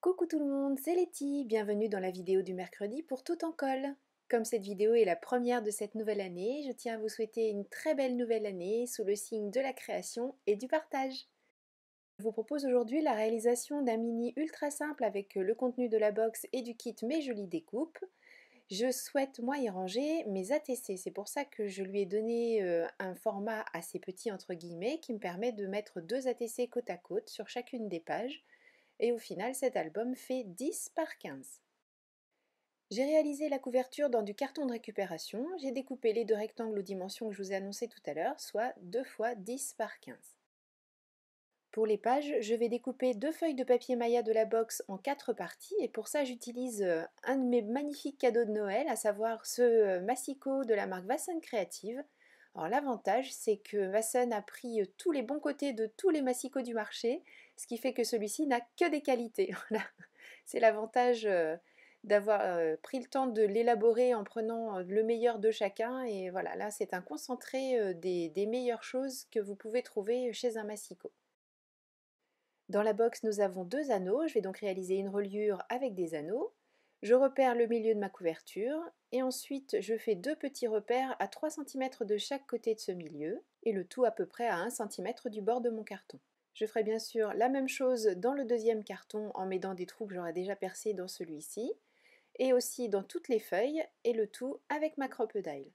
Coucou tout le monde, c'est Letty, bienvenue dans la vidéo du mercredi pour Tout en colle. Comme cette vidéo est la première de cette nouvelle année, je tiens à vous souhaiter une très belle nouvelle année sous le signe de la création et du partage. Je vous propose aujourd'hui la réalisation d'un mini ultra simple avec le contenu de la box et du kit Mes Jolies Découpes. Je souhaite moi y ranger mes ATC, c'est pour ça que je lui ai donné un format assez petit entre guillemets qui me permet de mettre deux ATC côte à côte sur chacune des pages. Et au final, cet album fait 10 par 15. J'ai réalisé la couverture dans du carton de récupération. J'ai découpé les deux rectangles aux dimensions que je vous ai annoncées tout à l'heure, soit 2 fois 10 par 15. Pour les pages, je vais découper deux feuilles de papier Maya de la box en 4 parties et pour ça j'utilise un de mes magnifiques cadeaux de Noël, à savoir ce massicot de la marque Vassen Creative. Alors l'avantage c'est que Vassen a pris tous les bons côtés de tous les massicots du marché, ce qui fait que celui-ci n'a que des qualités. Voilà. C'est l'avantage d'avoir pris le temps de l'élaborer en prenant le meilleur de chacun et voilà, là c'est un concentré des meilleures choses que vous pouvez trouver chez un massicot. Dans la box, nous avons deux anneaux. Je vais donc réaliser une reliure avec des anneaux. Je repère le milieu de ma couverture et ensuite je fais deux petits repères à 3 cm de chaque côté de ce milieu et le tout à peu près à 1 cm du bord de mon carton. Je ferai bien sûr la même chose dans le deuxième carton en m'aidant des trous que j'aurais déjà percés dans celui-ci et aussi dans toutes les feuilles et le tout avec ma crocodile.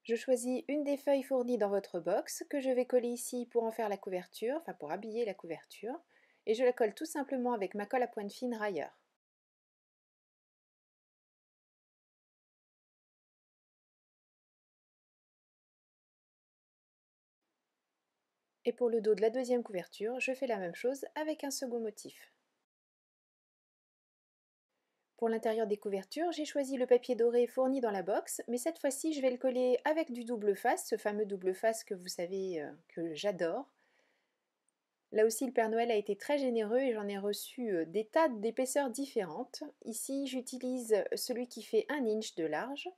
Je choisis une des feuilles fournies dans votre box que je vais coller ici pour en faire la couverture, enfin pour habiller la couverture, et je la colle tout simplement avec ma colle à pointe fine railleur. Et pour le dos de la deuxième couverture, je fais la même chose avec un second motif. Pour l'intérieur des couvertures, j'ai choisi le papier doré fourni dans la box, mais cette fois-ci je vais le coller avec du double face, ce fameux double face que vous savez que j'adore. Là aussi, le Père Noël a été très généreux et j'en ai reçu des tas d'épaisseurs différentes. Ici, j'utilise celui qui fait 1 inch de large.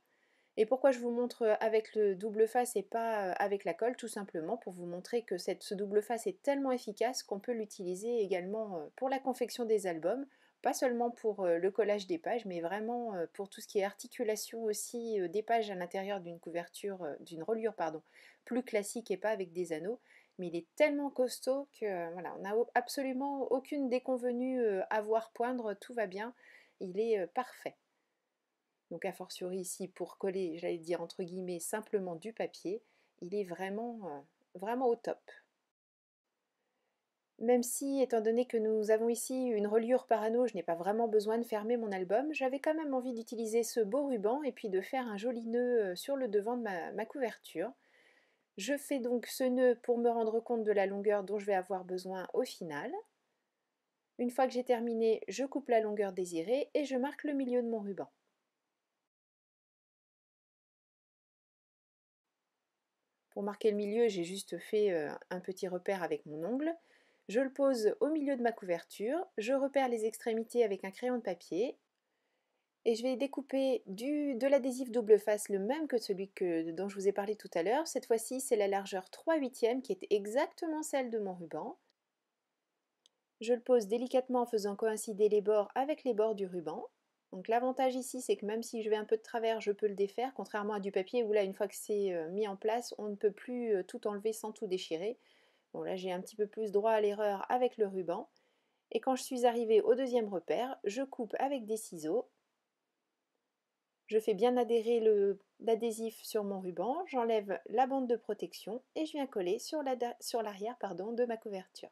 Et pourquoi je vous montre avec le double face et pas avec la colle? Tout simplement pour vous montrer que ce double face est tellement efficace qu'on peut l'utiliser également pour la confection des albums. Pas seulement pour le collage des pages, mais vraiment pour tout ce qui est articulation aussi des pages à l'intérieur d'une couverture, d'une reliure pardon, plus classique et pas avec des anneaux. Mais il est tellement costaud que voilà, on n'a absolument aucune déconvenue à voir poindre, tout va bien, il est parfait. Donc a fortiori ici pour coller, j'allais dire entre guillemets simplement du papier, il est vraiment au top. Même si, étant donné que nous avons ici une reliure par anneau, je n'ai pas vraiment besoin de fermer mon album, j'avais quand même envie d'utiliser ce beau ruban et puis de faire un joli nœud sur le devant de ma couverture. Je fais donc ce nœud pour me rendre compte de la longueur dont je vais avoir besoin au final. Une fois que j'ai terminé, je coupe la longueur désirée et je marque le milieu de mon ruban. Pour marquer le milieu, j'ai juste fait un petit repère avec mon ongle. Je le pose au milieu de ma couverture, je repère les extrémités avec un crayon de papier et je vais découper de l'adhésif double face, le même que celui dont je vous ai parlé tout à l'heure. Cette fois-ci, c'est la largeur 3/8 qui est exactement celle de mon ruban. Je le pose délicatement en faisant coïncider les bords avec les bords du ruban. Donc l'avantage ici, c'est que même si je vais un peu de travers, je peux le défaire, contrairement à du papier où là, une fois que c'est mis en place, on ne peut plus tout enlever sans tout déchirer. Bon, là, j'ai un petit peu plus droit à l'erreur avec le ruban. Et quand je suis arrivée au deuxième repère, je coupe avec des ciseaux. Je fais bien adhérer l'adhésif sur mon ruban, j'enlève la bande de protection et je viens coller sur l'arrière de ma couverture.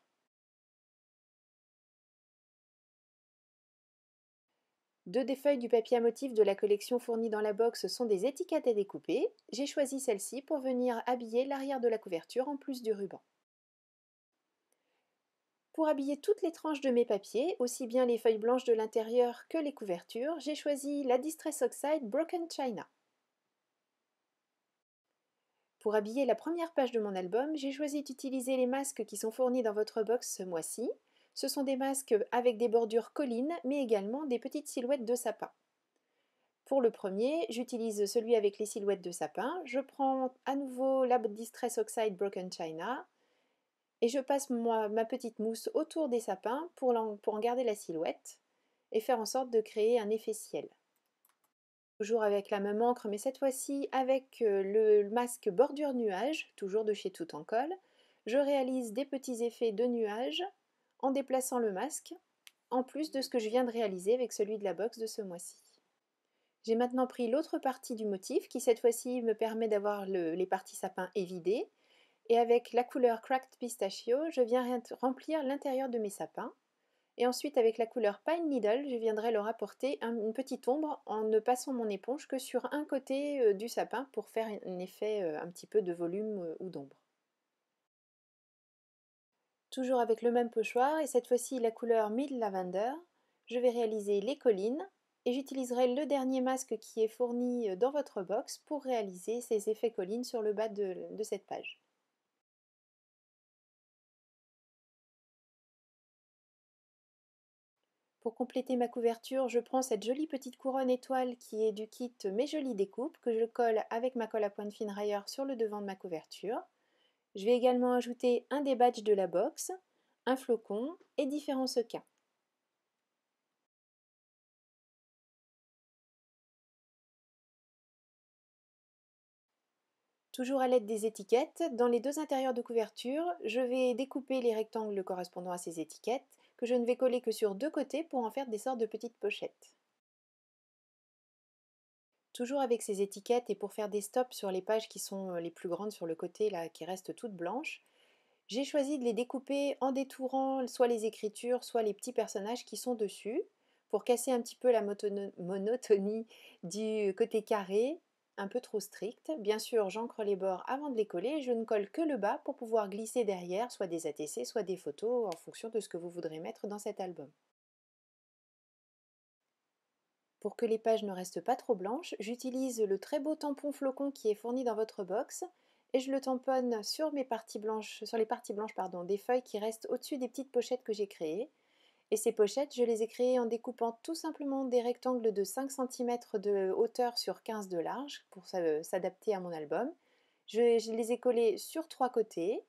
Deux des feuilles du papier à motif de la collection fournie dans la box sont des étiquettes à découper. J'ai choisi celle-ci pour venir habiller l'arrière de la couverture en plus du ruban. Pour habiller toutes les tranches de mes papiers, aussi bien les feuilles blanches de l'intérieur que les couvertures, j'ai choisi la Distress Oxide Broken China. Pour habiller la première page de mon album, j'ai choisi d'utiliser les masques qui sont fournis dans votre box ce mois-ci. Ce sont des masques avec des bordures collines, mais également des petites silhouettes de sapin. Pour le premier, j'utilise celui avec les silhouettes de sapin. Je prends à nouveau la Distress Oxide Broken China et je passe ma petite mousse autour des sapins pour en garder la silhouette et faire en sorte de créer un effet ciel. Toujours avec la même encre, mais cette fois-ci avec le masque bordure nuage, toujours de chez Tout en Colle. Je réalise des petits effets de nuages en déplaçant le masque, en plus de ce que je viens de réaliser avec celui de la box de ce mois-ci. J'ai maintenant pris l'autre partie du motif qui cette fois-ci me permet d'avoir les parties sapins évidées. Et avec la couleur Cracked Pistachio, je viens remplir l'intérieur de mes sapins. Et ensuite avec la couleur Pine Needle, je viendrai leur apporter une petite ombre en ne passant mon éponge que sur un côté du sapin pour faire un effet un petit peu de volume ou d'ombre. Toujours avec le même pochoir et cette fois-ci la couleur Mid Lavender, je vais réaliser les collines et j'utiliserai le dernier masque qui est fourni dans votre box pour réaliser ces effets collines sur le bas de cette page. Pour compléter ma couverture, je prends cette jolie petite couronne étoile qui est du kit Mes Jolies Découpes que je colle avec ma colle à pointe fine railleur sur le devant de ma couverture. Je vais également ajouter un des badges de la box, un flocon et différents sequins. Toujours à l'aide des étiquettes, dans les deux intérieurs de couverture, je vais découper les rectangles correspondant à ces étiquettes que je ne vais coller que sur deux côtés pour en faire des sortes de petites pochettes. Toujours avec ces étiquettes et pour faire des stops sur les pages qui sont les plus grandes sur le côté là, qui restent toutes blanches, j'ai choisi de les découper en détourant soit les écritures, soit les petits personnages qui sont dessus, pour casser un petit peu la monotonie du côté carré, un peu trop strict. Bien sûr, j'encre les bords avant de les coller et je ne colle que le bas pour pouvoir glisser derrière soit des ATC, soit des photos en fonction de ce que vous voudrez mettre dans cet album. Pour que les pages ne restent pas trop blanches, j'utilise le très beau tampon flocon qui est fourni dans votre box et je le tamponne sur les parties blanches des feuilles qui restent au-dessus des petites pochettes que j'ai créées. Et ces pochettes, je les ai créées en découpant tout simplement des rectangles de 5 cm de hauteur sur 15 de large pour s'adapter à mon album. Je les ai collées sur trois côtés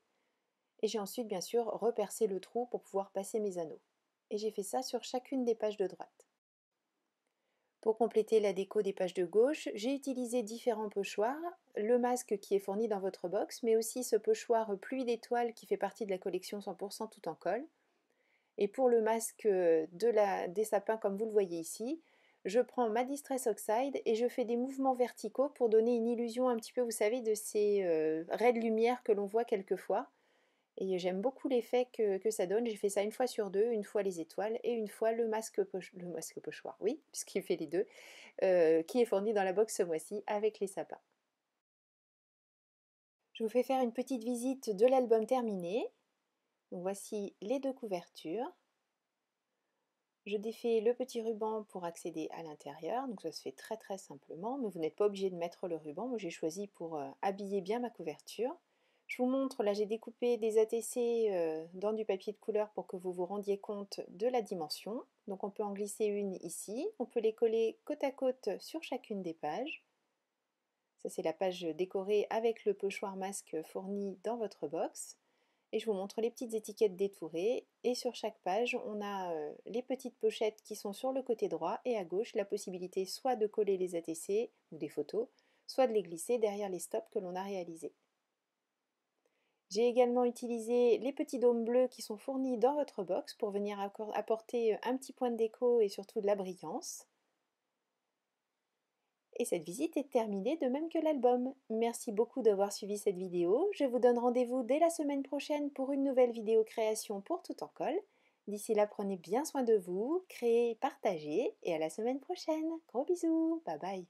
et j'ai ensuite bien sûr repercé le trou pour pouvoir passer mes anneaux. Et j'ai fait ça sur chacune des pages de droite. Pour compléter la déco des pages de gauche, j'ai utilisé différents pochoirs, le masque qui est fourni dans votre box, mais aussi ce pochoir pluie d'étoiles qui fait partie de la collection 100% tout en colle. Et pour le masque des sapins, comme vous le voyez ici, je prends ma Distress Oxide et je fais des mouvements verticaux pour donner une illusion un petit peu, vous savez, de ces raies de lumière que l'on voit quelquefois. Et j'aime beaucoup l'effet que ça donne. J'ai fait ça une fois sur deux, une fois les étoiles et une fois le masque pochoir, oui, puisqu'il fait les deux, qui est fourni dans la box ce mois-ci avec les sapins. Je vous fais faire une petite visite de l'album terminé. Donc voici les deux couvertures. Je défais le petit ruban pour accéder à l'intérieur, donc ça se fait très très simplement, mais vous n'êtes pas obligé de mettre le ruban. Moi j'ai choisi pour habiller bien ma couverture. Je vous montre, là j'ai découpé des ATC dans du papier de couleur pour que vous vous rendiez compte de la dimension. Donc on peut en glisser une ici, on peut les coller côte à côte sur chacune des pages. Ça c'est la page décorée avec le pochoir masque fourni dans votre box. Et je vous montre les petites étiquettes détourées et sur chaque page on a les petites pochettes qui sont sur le côté droit et à gauche la possibilité soit de coller les ATC ou des photos, soit de les glisser derrière les stops que l'on a réalisés. J'ai également utilisé les petits dômes bleus qui sont fournis dans votre box pour venir apporter un petit point de déco et surtout de la brillance. Et cette visite est terminée de même que l'album. Merci beaucoup d'avoir suivi cette vidéo. Je vous donne rendez-vous dès la semaine prochaine pour une nouvelle vidéo création pour Tout en colle. D'ici là, prenez bien soin de vous, créez, partagez et à la semaine prochaine. Gros bisous, bye bye.